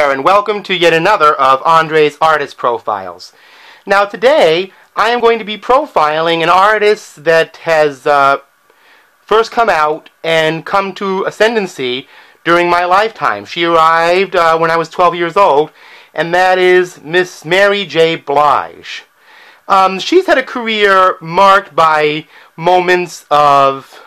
there, and welcome to yet another of Andre's Artist Profiles. Now today, I am going to be profiling an artist that has first come out and come to ascendancy during my lifetime. She arrived when I was 12 years old, and that is Miss Mary J. Blige. She's had a career marked by moments of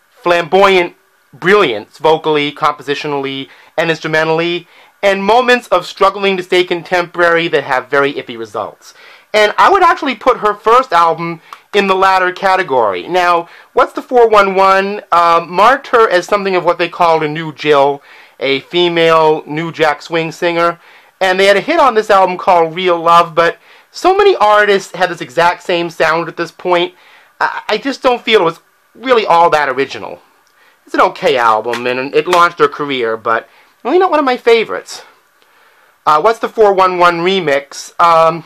flamboyant brilliance, vocally, compositionally, and instrumentally, and moments of struggling to stay contemporary that have very iffy results. And I would actually put her first album in the latter category. Now, What's the 411 marked her as something of what they called a new Jill, a female new jack swing singer, and they had a hit on this album called Real Love, but so many artists had this exact same sound at this point, I just don't feel it was really all that original. It's an okay album, and it launched her career, but really not one of my favorites. What's the 411 remix? I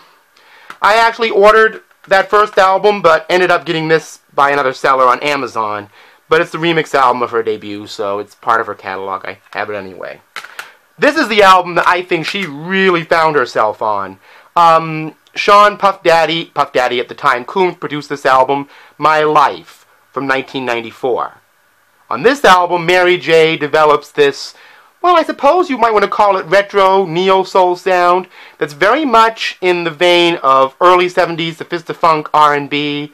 actually ordered that first album, but ended up getting this by another seller on Amazon. But it's the remix album of her debut, so it's part of her catalog. I have it anyway. This is the album that I think she really found herself on. Sean Puff Daddy at the time, Coombs produced this album, My Life, from 1994. On this album, Mary J. develops this, well, I suppose you might want to call it retro, neo-soul sound that's very much in the vein of early 70s sophistifunk R&B,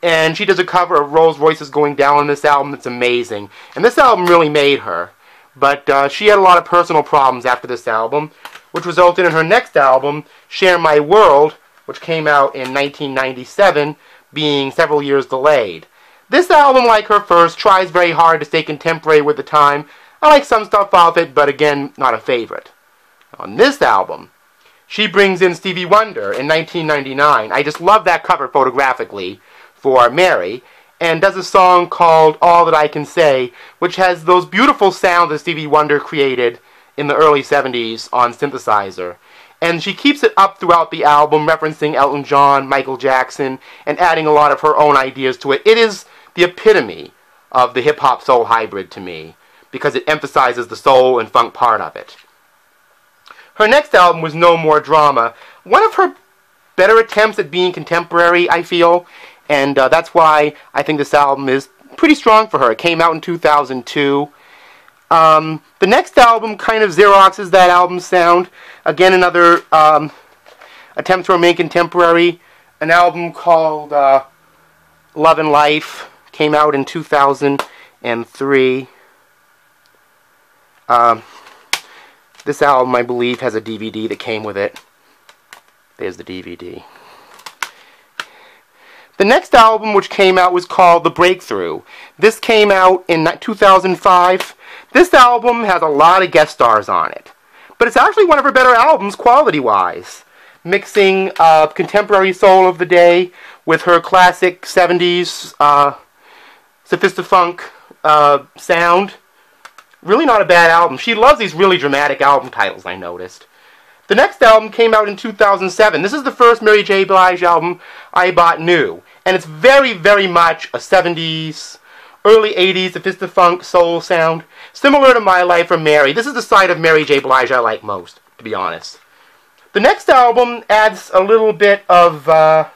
and she does a cover of Rolls Royce's Going Down on this album that's amazing. And this album really made her, but she had a lot of personal problems after this album, which resulted in her next album, Share My World, which came out in 1997, being several years delayed. This album, like her first, tries very hard to stay contemporary with the time. I like some stuff off it, but again, not a favorite. On this album, she brings in Stevie Wonder in 1999. I just love that cover photographically for Mary, and does a song called All That I Can Say, which has those beautiful sounds that Stevie Wonder created in the early 70s on synthesizer. And she keeps it up throughout the album, referencing Elton John, Michael Jackson, and adding a lot of her own ideas to it. It is the epitome of the hip-hop soul hybrid to me, because it emphasizes the soul and funk part of it. Her next album was No More Drama, one of her better attempts at being contemporary, I feel, and that's why I think this album is pretty strong for her. It came out in 2002. The next album kind of Xeroxes that album's sound. Again, another attempt to remain contemporary. An album called Love and Life came out in 2003. This album, I believe, has a DVD that came with it. There's the DVD. The next album, which came out, was called The Breakthrough. This came out in 2005. This album has a lot of guest stars on it, but it's actually one of her better albums quality-wise, mixing contemporary soul of the day with her classic 70s sophistifunk sound. Really not a bad album. She loves these really dramatic album titles, I noticed. The next album came out in 2007. This is the first Mary J. Blige album I bought new, and it's very, very much a 70s, early 80s sophistifunk soul sound, similar to My Life or Mary. This is the side of Mary J. Blige I like most, to be honest. The next album adds a little bit of a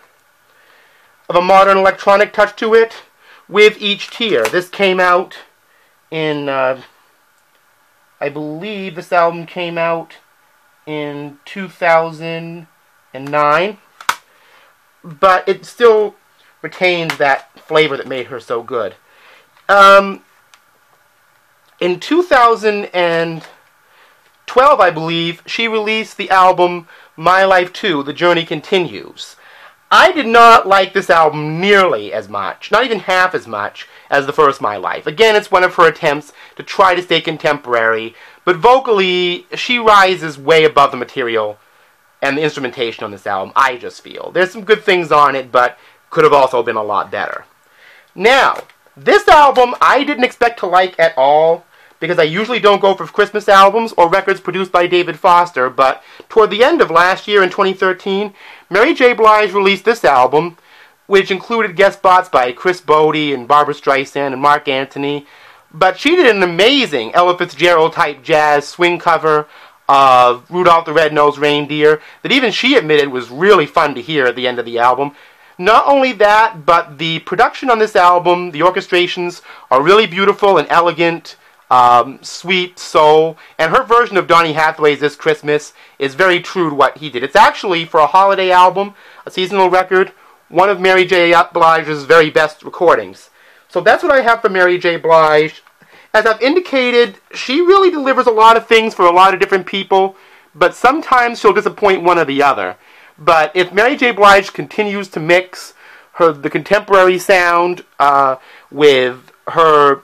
modern electronic touch to it with each tier. This came out in, I believe this album came out in 2009, but it still retains that flavor that made her so good. In 2012, I believe, she released the album My Life 2, The Journey Continues. I did not like this album nearly as much, not even half as much, as the first My Life. Again, it's one of her attempts to try to stay contemporary, but vocally, she rises way above the material and the instrumentation on this album, I just feel. There's some good things on it, but could have also been a lot better. Now, this album I didn't expect to like at all, because I usually don't go for Christmas albums or records produced by David Foster, but toward the end of last year in 2013, Mary J. Blige released this album, which included guest spots by Chris Bodie and Barbra Streisand and Mark Anthony, but she did an amazing Ella Fitzgerald-type jazz swing cover of Rudolph the Red-Nosed Reindeer that even she admitted was really fun to hear at the end of the album. Not only that, but the production on this album, the orchestrations, are really beautiful and elegant, sweet soul, and her version of Donny Hathaway's This Christmas is very true to what he did. It's actually, for a holiday album, a seasonal record, one of Mary J. Blige's very best recordings. So that's what I have for Mary J. Blige. As I've indicated, she really delivers a lot of things for a lot of different people, but sometimes she'll disappoint one or the other. But if Mary J. Blige continues to mix the contemporary sound with her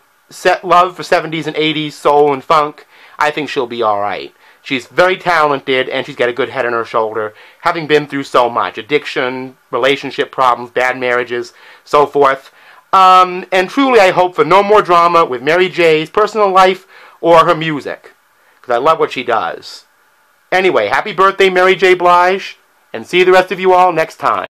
love for 70s and 80s soul and funk, I think she'll be alright. She's very talented, and she's got a good head on her shoulder, having been through so much. Addiction, relationship problems, bad marriages, so forth. And truly I hope for no more drama with Mary J's personal life or her music, because I love what she does. Anyway, happy birthday, Mary J. Blige, and see the rest of you all next time.